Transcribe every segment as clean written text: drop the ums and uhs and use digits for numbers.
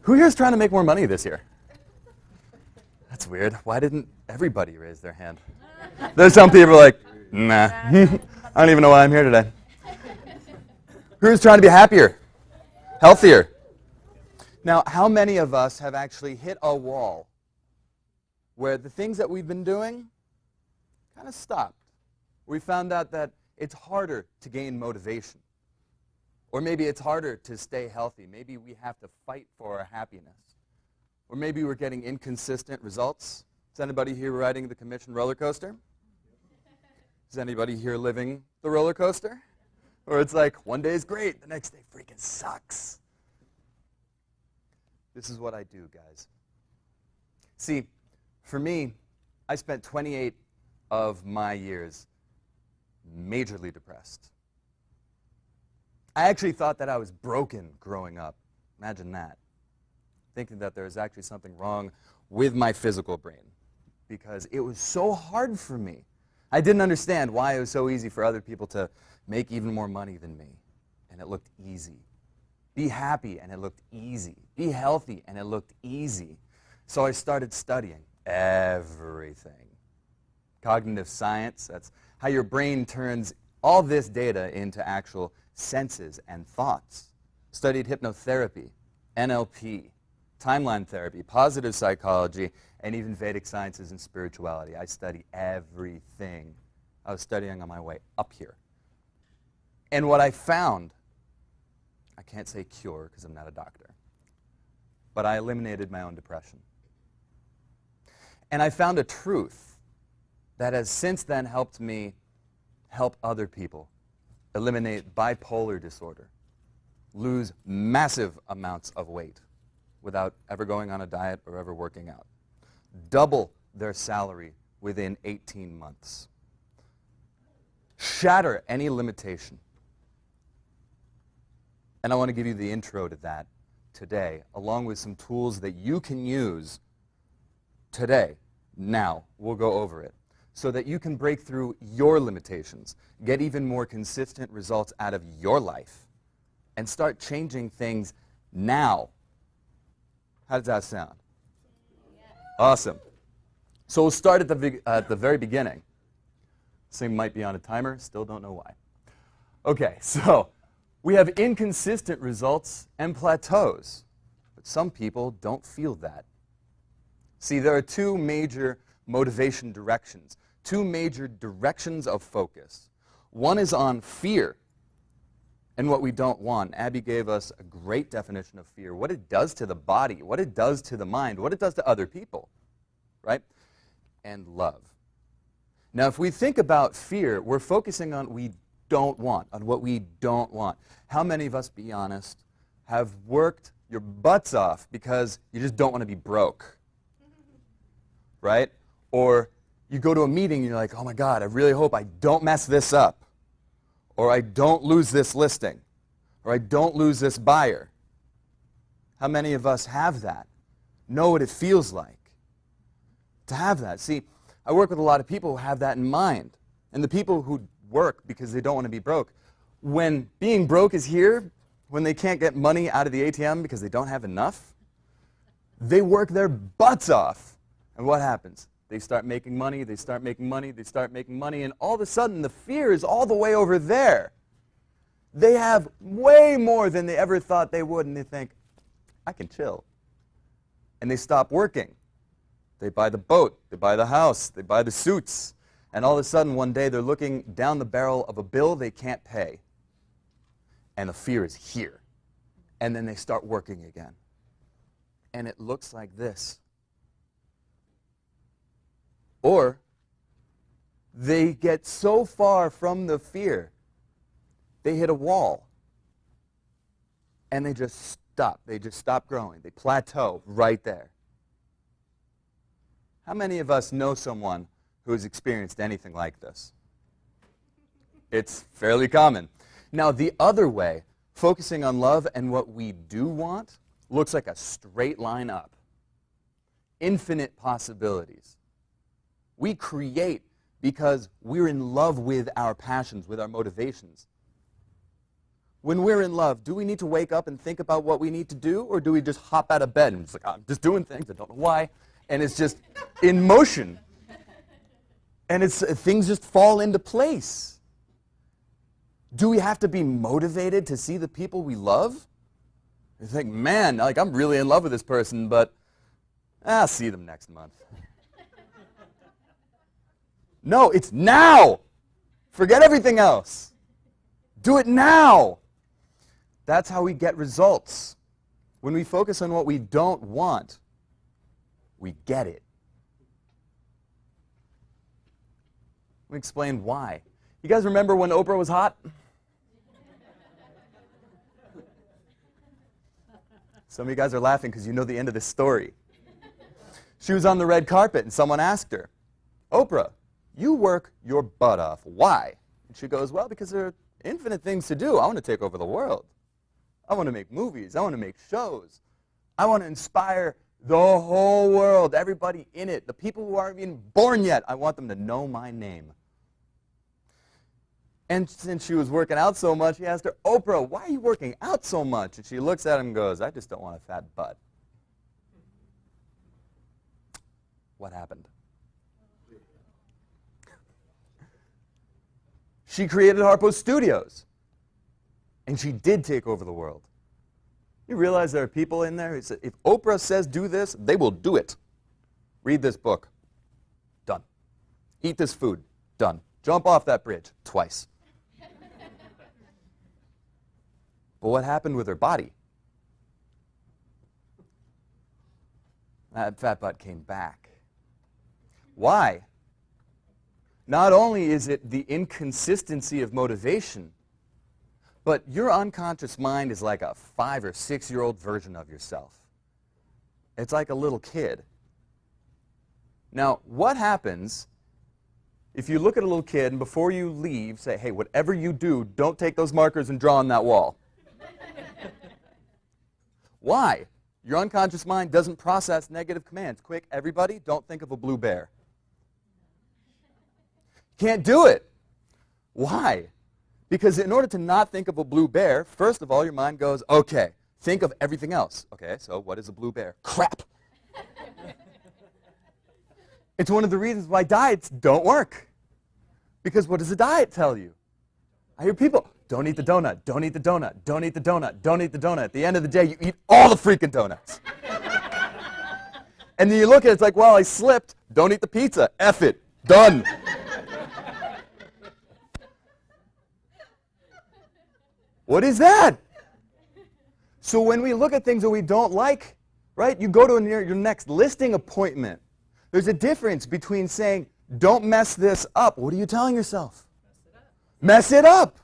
Who here is trying to make more money this year? That's weird. Why didn't everybody raise their hand? There's some people like, nah, I don't even know why I'm here today. Who's trying to be happier, healthier? Now, how many of us have actually hit a wall where the things that we've been doing kind of stopped? We found out that it's harder to gain motivation. Or maybe it's harder to stay healthy. Maybe we have to fight for our happiness. Or maybe we're getting inconsistent results. Is anybody here riding the commission roller coaster? Is anybody here living the roller coaster? Or it's like, one day is great, the next day freaking sucks. This is what I do, guys. See, for me, I spent 28 of my years majorly depressed. I actually thought that I was broken growing up. Imagine that. Thinking that there was actually something wrong with my physical brain because it was so hard for me. I didn't understand why it was so easy for other people to make even more money than me, and it looked easy. Be happy, and it looked easy. Be healthy, and it looked easy. So I started studying everything. Cognitive science, that's how your brain turns all this data into actual senses and thoughts. Studied hypnotherapy, NLP, timeline therapy, positive psychology, and even Vedic sciences and spirituality. I study everything. I was studying on my way up here. And what I found, I can't say cure because I'm not a doctor, but I eliminated my own depression. And I found a truth that has since then helped me help other people eliminate bipolar disorder, lose massive amounts of weight without ever going on a diet or ever working out, double their salary within 18 months, shatter any limitation. And I want to give you the intro to that today, along with some tools that you can use today. Now, we'll go over it, so that you can break through your limitations, get even more consistent results out of your life, and start changing things now. How does that sound? Awesome. So we'll start at the very beginning. This thing might be on a timer, still don't know why. Okay, so we have inconsistent results and plateaus, but some people don't feel that. See, there are two major motivation directions, two major directions of focus. One is on fear and what we don't want. Abby gave us a great definition of fear, what it does to the body, what it does to the mind, what it does to other people, right? And love. Now, if we think about fear, we're focusing on what we don't want, on what we don't want. How many of us, be honest, have worked your butts off because you just don't want to be broke, right? Or you go to a meeting and you're like, oh my God, I really hope I don't mess this up. Or I don't lose this listing. Or I don't lose this buyer. How many of us have that? Know what it feels like to have that? See, I work with a lot of people who have that in mind. And the people who work because they don't want to be broke, when being broke is here, when they can't get money out of the ATM because they don't have enough, they work their butts off. And what happens? They start making money, they start making money, they start making money, and all of a sudden the fear is all the way over there. They have way more than they ever thought they would, and they think, I can chill. And they stop working. They buy the boat, they buy the house, they buy the suits, and all of a sudden one day they're looking down the barrel of a bill they can't pay. And the fear is here. And then they start working again. And it looks like this. Or they get so far from the fear, they hit a wall. And they just stop. They just stop growing. They plateau right there. How many of us know someone who has experienced anything like this? It's fairly common. Now, the other way, focusing on love and what we do want, looks like a straight line up. Infinite possibilities. We create because we're in love with our passions, with our motivations. When we're in love, do we need to wake up and think about what we need to do, or do we just hop out of bed and it's like, I'm just doing things, I don't know why, and it's just in motion. And things just fall into place. Do we have to be motivated to see the people we love? You think, man, like I'm really in love with this person, but I'll see them next month. No, it's now. Forget everything else. Do it now. That's how we get results. When we focus on what we don't want, we get it. Let me explain why. You guys remember when Oprah was hot? Some of you guys are laughing because you know the end of this story. She was on the red carpet and someone asked her, Oprah, you work your butt off. Why? And she goes, well, because there are infinite things to do. I want to take over the world. I want to make movies. I want to make shows. I want to inspire the whole world, everybody in it, the people who aren't even born yet. I want them to know my name. And since she was working out so much, he asked her, Oprah, why are you working out so much? And she looks at him and goes, I just don't want a fat butt. What happened? She created Harpo Studios. And she did take over the world. You realize there are people in there who say, if Oprah says do this, they will do it. Read this book. Done. Eat this food. Done. Jump off that bridge. Twice. But what happened with her body? That fat butt came back. Why? Not only is it the inconsistency of motivation, but your unconscious mind is like a 5 or 6 year old version of yourself. It's like a little kid. Now, what happens if you look at a little kid and before you leave, say, hey, whatever you do, don't take those markers and draw on that wall? Why? Your unconscious mind doesn't process negative commands. Quick, everybody, don't think of a blue bear. Can't do it. Why? Because in order to not think of a blue bear, first of all, your mind goes, okay, think of everything else. Okay, so what is a blue bear? Crap. It's one of the reasons why diets don't work. Because what does a diet tell you? I hear people, don't eat the donut, don't eat the donut, don't eat the donut, don't eat the donut. At the end of the day, you eat all the freaking donuts. And then you look at it, it's like, well, I slipped. Don't eat the pizza. F it. Done. What is that? So when we look at things that we don't like, right, you go to your next listing appointment. There's a difference between saying, don't mess this up. What are you telling yourself? Mess it up.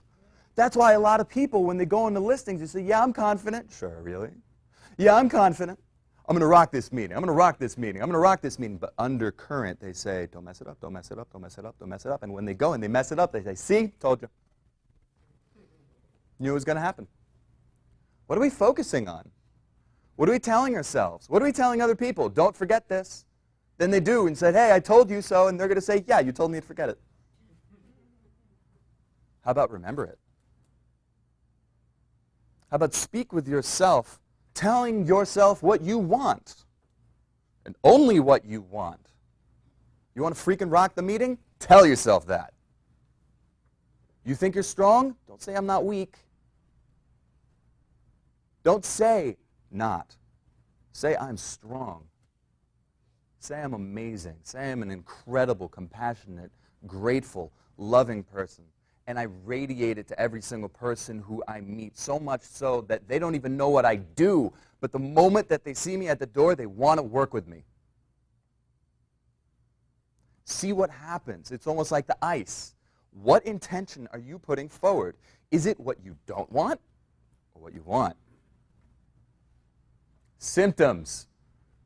That's why a lot of people, when they go into listings, they say, yeah, I'm confident. Sure, really? Yeah, I'm confident. I'm going to rock this meeting. I'm going to rock this meeting. I'm going to rock this meeting. But undercurrent, they say, don't mess it up, don't mess it up, don't mess it up, don't mess it up. And when they go and they mess it up, they say, see, told you. Knew it was going to happen. What are we focusing on? What are we telling ourselves? What are we telling other people? Don't forget this. Then they do and said, hey, I told you so. And they're going to say, yeah, you told me to forget it. How about remember it? How about speak with yourself, telling yourself what you want, and only what you want. You want to freaking rock the meeting? Tell yourself that. You think you're strong? Don't say I'm not weak. Don't say not. Say I'm strong. Say I'm amazing. Say I'm an incredible, compassionate, grateful, loving person. And I radiate it to every single person who I meet, so much so that they don't even know what I do. But the moment that they see me at the door, they want to work with me. See what happens. It's almost like the ice. What intention are you putting forward? Is it what you don't want or what you want? Symptoms.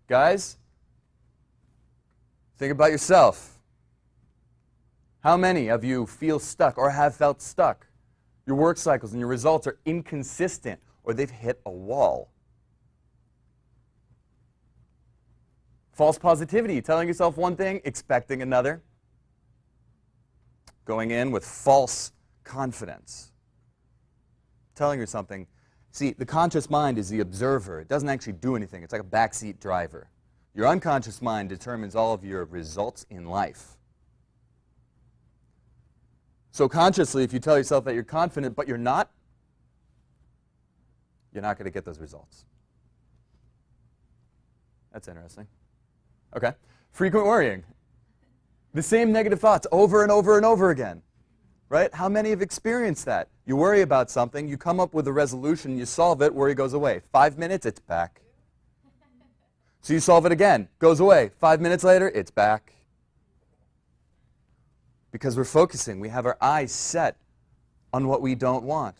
Guys, think about yourself. How many of you feel stuck or have felt stuck? Your work cycles and your results are inconsistent or they've hit a wall. False positivity, telling yourself one thing, expecting another. Going in with false confidence. telling her something, see, the conscious mind is the observer. It doesn't actually do anything. It's like a backseat driver. Your unconscious mind determines all of your results in life. So consciously, if you tell yourself that you're confident but you're not going to get those results. That's interesting. Okay. Frequent worrying. The same negative thoughts over and over and over again. Right? How many have experienced that? You worry about something, you come up with a resolution, you solve it, worry goes away. 5 minutes, it's back. So you solve it again, goes away. 5 minutes later, it's back. Because we're focusing. We have our eyes set on what we don't want.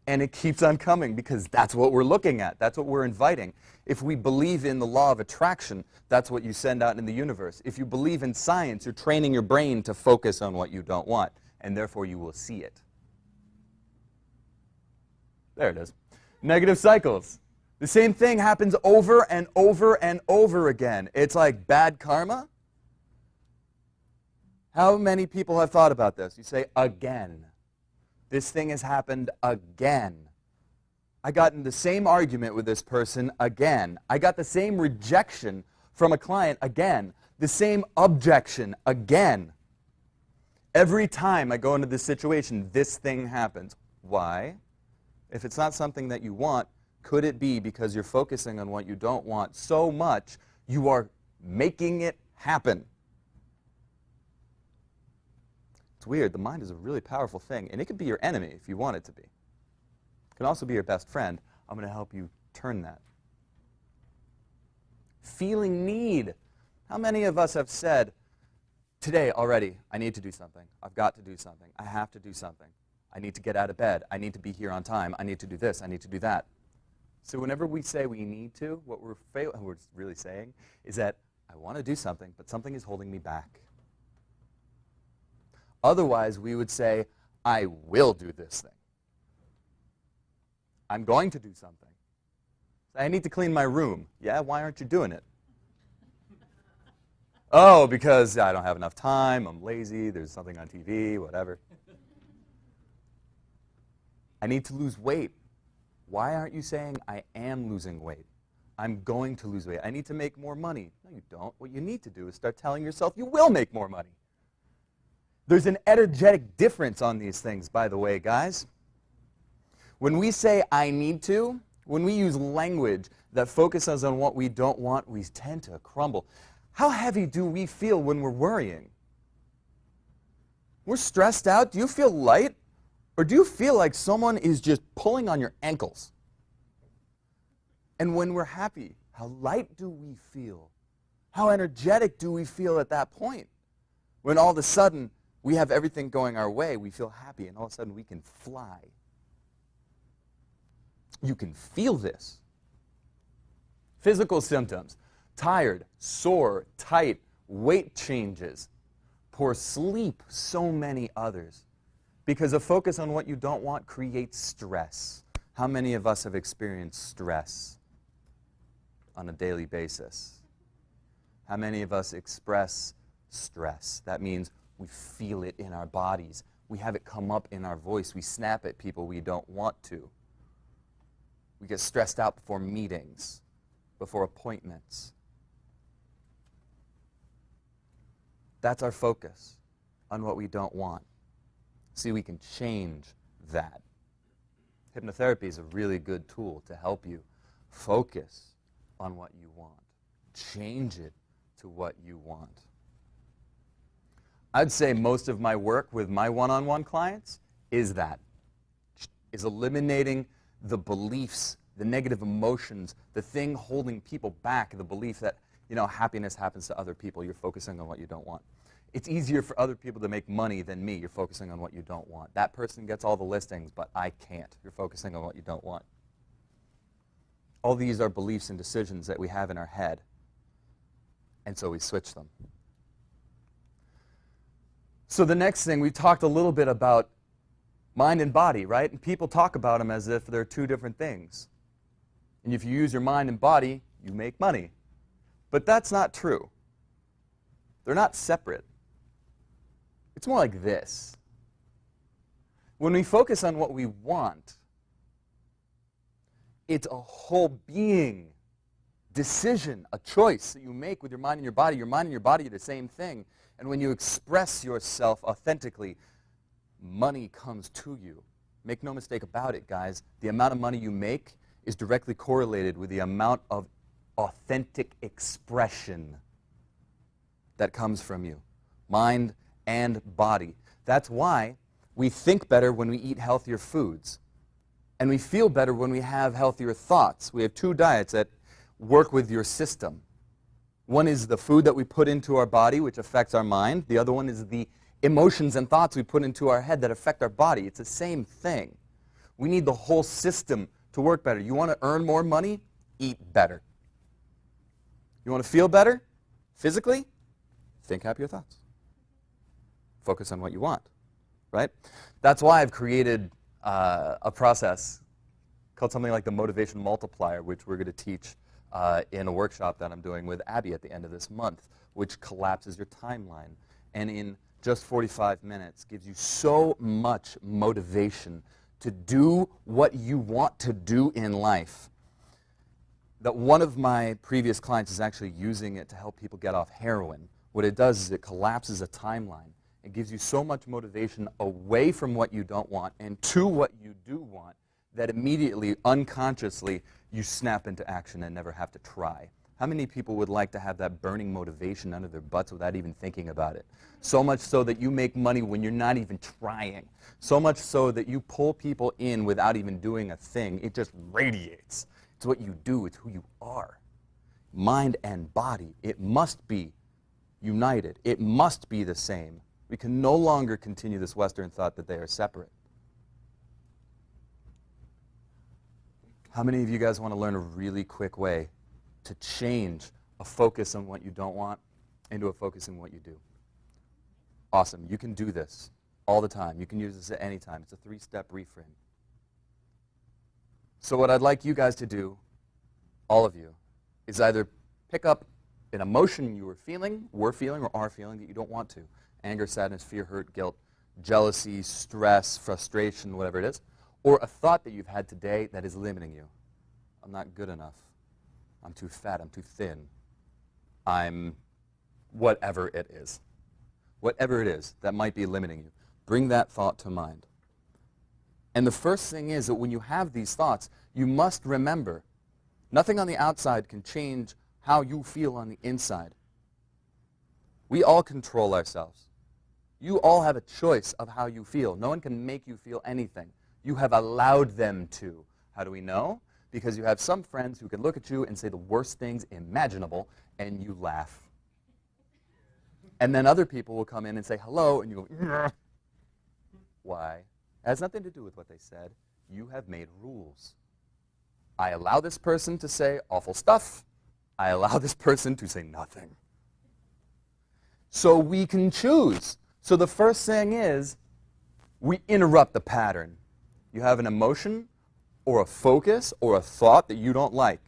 And it keeps on coming because that's what we're looking at. That's what we're inviting. If we believe in the law of attraction, that's what you send out in the universe. If you believe in science, you're training your brain to focus on what you don't want. And therefore, you will see it. There it is. Negative cycles. The same thing happens over and over and over again. It's like bad karma. How many people have thought about this? You say, again. This thing has happened again. I got in the same argument with this person again. I got the same rejection from a client again. The same objection again. Every time I go into this situation, this thing happens. Why? If it's not something that you want, could it be because you're focusing on what you don't want so much, you are making it happen? It's weird. The mind is a really powerful thing, and it could be your enemy if you want it to be. It can also be your best friend. I'm going to help you turn that. Feeling need. How many of us have said, today already, I need to do something. I've got to do something. I have to do something. I need to get out of bed. I need to be here on time. I need to do this. I need to do that. So whenever we say we need to, what we're really saying is that I want to do something, but something is holding me back. Otherwise, we would say, I will do this thing. I'm going to do something. I need to clean my room. Yeah, why aren't you doing it? Oh, because I don't have enough time, I'm lazy, there's something on TV, whatever. I need to lose weight. Why aren't you saying, I am losing weight? I'm going to lose weight. I need to make more money. No, you don't. What you need to do is start telling yourself you will make more money. There's an energetic difference on these things, by the way, guys. When we say, I need to, when we use language that focuses on what we don't want, we tend to crumble. How heavy do we feel when we're worrying? We're stressed out. Do you feel light? Or do you feel like someone is just pulling on your ankles? And when we're happy, how light do we feel? How energetic do we feel at that point? When all of a sudden, we have everything going our way, we feel happy, and all of a sudden we can fly. You can feel this. Physical symptoms: tired, sore, tight, weight changes, poor sleep, so many others. Because a focus on what you don't want creates stress. How many of us have experienced stress on a daily basis? How many of us express stress? That means we feel it in our bodies. We have it come up in our voice. We snap at people we don't want to. We get stressed out before meetings, before appointments. That's our focus on what we don't want. See, we can change that. Hypnotherapy is a really good tool to help you focus on what you want. Change it to what you want. I'd say most of my work with my one-on-one clients is eliminating the beliefs, the negative emotions, the thing holding people back, the belief that, happiness happens to other people. You're focusing on what you don't want. It's easier for other people to make money than me. You're focusing on what you don't want. That person gets all the listings, but I can't. You're focusing on what you don't want. All these are beliefs and decisions that we have in our head, and so we switch them. So the next thing, we talked a little bit about mind and body, right? And people talk about them as if they're two different things. And if you use your mind and body, you make money. But that's not true. They're not separate. It's more like this. When we focus on what we want, It's a whole being decision, a choice that you make with your mind and your body. Your mind and your body are the same thing. And when you express yourself authentically, money comes to you. Make no mistake about it, guys. The amount of money you make is directly correlated with the amount of authentic expression that comes from you. Mind and body. That's why we think better when we eat healthier foods. And we feel better when we have healthier thoughts. We have two diets that work with your system. One is the food that we put into our body, which affects our mind. The other one is the emotions and thoughts we put into our head that affect our body. It's the same thing. We need the whole system to work better. You want to earn more money? Eat better. You want to feel better physically? Think happier thoughts. Focus on what you want, right? That's why I've created a process called something like the motivation multiplier, which we're going to teach in a workshop that I'm doing with Abby at the end of this month, which collapses your timeline and in just 45 minutes gives you so much motivation to do what you want to do in life that one of my previous clients is actually using it to help people get off heroin. What it does is it collapses a timeline. It gives you so much motivation away from what you don't want and to what you do want that immediately, unconsciously, you snap into action and never have to try. How many people would like to have that burning motivation under their butts without even thinking about it? So much so that you make money when you're not even trying. So much so that you pull people in without even doing a thing. It just radiates. It's what you do. It's who you are. Mind and body. It must be united. It must be the same. We can no longer continue this Western thought that they are separate. How many of you guys want to learn a really quick way to change a focus on what you don't want into a focus on what you do? Awesome. You can do this all the time. You can use this at any time. It's a 3-step reframe. So what I'd like you guys to do, all of you, is either pick up an emotion you were feeling, or are feeling that you don't want to. Anger, sadness, fear, hurt, guilt, jealousy, stress, frustration, whatever it is. Or a thought that you've had today that is limiting you. I'm not good enough. I'm too fat. I'm too thin. I'm whatever it is. Whatever it is that might be limiting you. Bring that thought to mind. And the first thing is that when you have these thoughts, you must remember nothing on the outside can change how you feel on the inside. We all control ourselves. You all have a choice of how you feel. No one can make you feel anything. You have allowed them to. How do we know? Because you have some friends who can look at you and say the worst things imaginable, and you laugh. And then other people will come in and say hello, and you go, "Ugh." Why? It has nothing to do with what they said. You have made rules. I allow this person to say awful stuff. I allow this person to say nothing. So we can choose. So the first thing is we interrupt the pattern. You have an emotion or a focus or a thought that you don't like.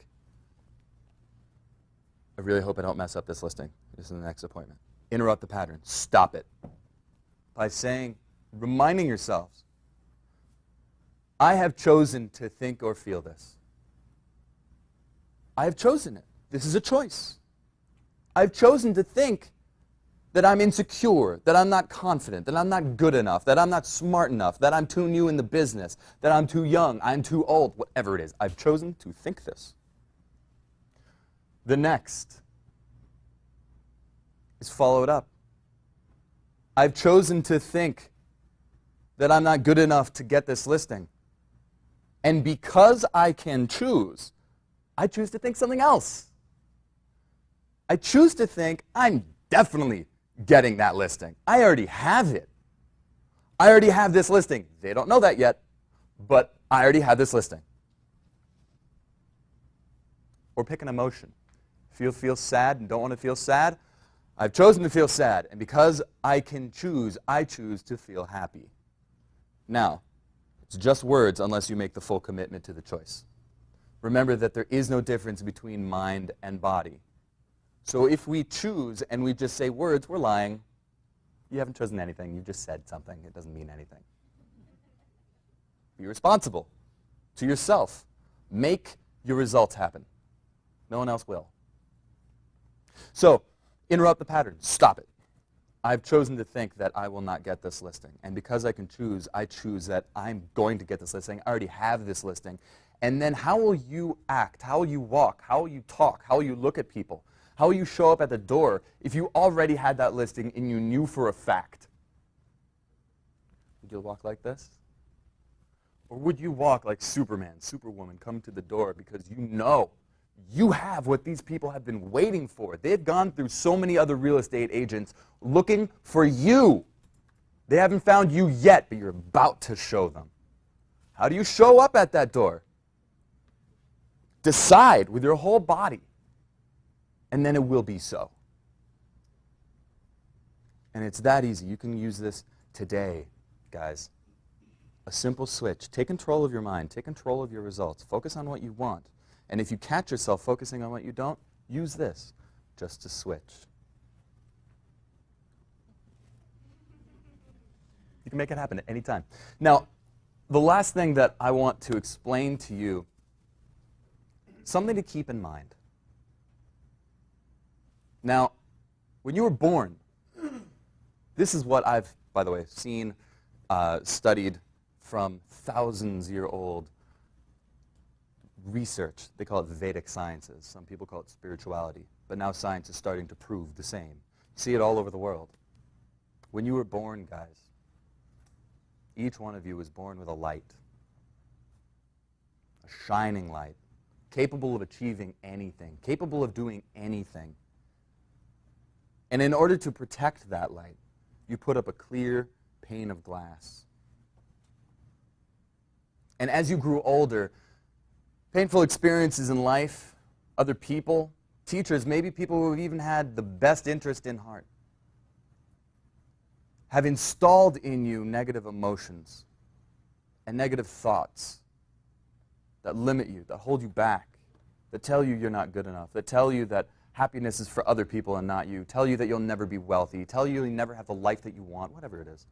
I really hope I don't mess up this listing. This is the next appointment. Interrupt the pattern. Stop it. By saying, reminding yourselves, I have chosen to think or feel this. I have chosen it. This is a choice. I've chosen to think that I'm insecure, that I'm not confident, that I'm not good enough, that I'm not smart enough, that I'm too new in the business, that I'm too young, I'm too old, whatever it is. I've chosen to think this. The next is follow it up. I've chosen to think that I'm not good enough to get this listing. And because I can choose, I choose to think something else. I choose to think I'm definitely getting that listing. I already have it. I already have this listing. They don't know that yet, but I already have this listing. Or pick an emotion. If you feel sad and don't want to feel sad, I've chosen to feel sad, and because I can choose, I choose to feel happy. Now, it's just words unless you make the full commitment to the choice. Remember that there is no difference between mind and body. So if we choose and we just say words, we're lying. You haven't chosen anything. You just said something. It doesn't mean anything. Be responsible to yourself. Make your results happen. No one else will. So, interrupt the pattern. Stop it. I've chosen to think that I will not get this listing. And because I can choose, I choose that I'm going to get this listing. I already have this listing. And then how will you act? How will you walk? How will you talk? How will you look at people? How will you show up at the door if you already had that listing and you knew for a fact? Would you walk like this? Or would you walk like Superman, Superwoman, come to the door because you know you have what these people have been waiting for. They've gone through so many other real estate agents looking for you. They haven't found you yet, but you're about to show them. How do you show up at that door? Decide with your whole body, and then it will be so. And it's that easy. You can use this today, guys. A simple switch. Take control of your mind. Take control of your results. Focus on what you want. And if you catch yourself focusing on what you don't, use this just to switch. You can make it happen at any time. Now, the last thing that I want to explain to you, something to keep in mind. Now, when you were born, this is what I've, by the way, seen, studied from thousands-year-old research. They call it Vedic sciences. Some people call it spirituality. But now science is starting to prove the same. You see it all over the world. When you were born, guys, each one of you was born with a light. A shining light. Capable of achieving anything. Capable of doing anything. And in order to protect that light, you put up a clear pane of glass. And as you grew older, painful experiences in life, other people, teachers, maybe people who have even had the best interest in heart, have installed in you negative emotions and negative thoughts that limit you, that hold you back, that tell you you're not good enough, that tell you that happiness is for other people and not you, tell you that you'll never be wealthy, tell you you'll never have the life that you want, whatever it is.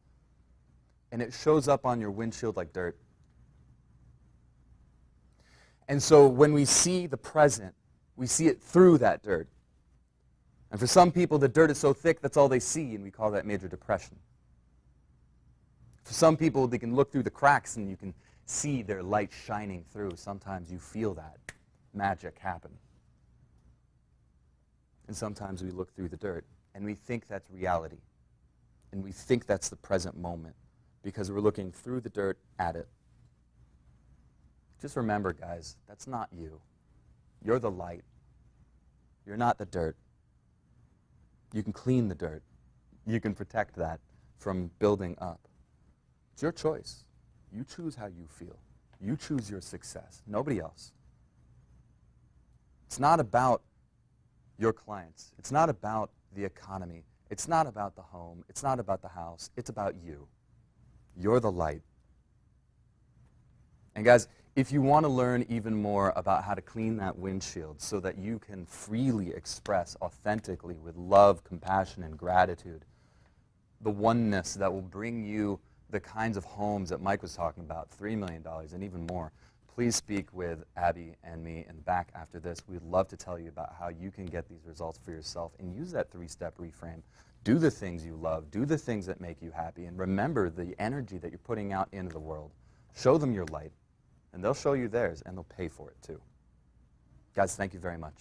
And it shows up on your windshield like dirt. And so when we see the present, we see it through that dirt. And for some people, the dirt is so thick, that's all they see, and we call that major depression. For some people, they can look through the cracks, and you can see their light shining through. Sometimes you feel that magic happen. And sometimes we look through the dirt, and we think that's reality. And we think that's the present moment, because we're looking through the dirt at it. Just remember, guys, that's not you. You're the light. You're not the dirt. You can clean the dirt. You can protect that from building up. It's your choice. You choose how you feel. You choose your success. Nobody else. It's not about your clients. It's not about the economy. It's not about the home. It's not about the house. It's about you. You're the light. And guys, if you want to learn even more about how to clean that windshield so that you can freely express authentically with love, compassion, and gratitude the oneness that will bring you the kinds of homes that Mike was talking about, $3 million and even more, please speak with Abby and me in the back after this. We'd love to tell you about how you can get these results for yourself and use that 3-step reframe. Do the things you love. Do the things that make you happy. And remember the energy that you're putting out into the world. Show them your light. And they'll show you theirs, and they'll pay for it too. Guys, thank you very much.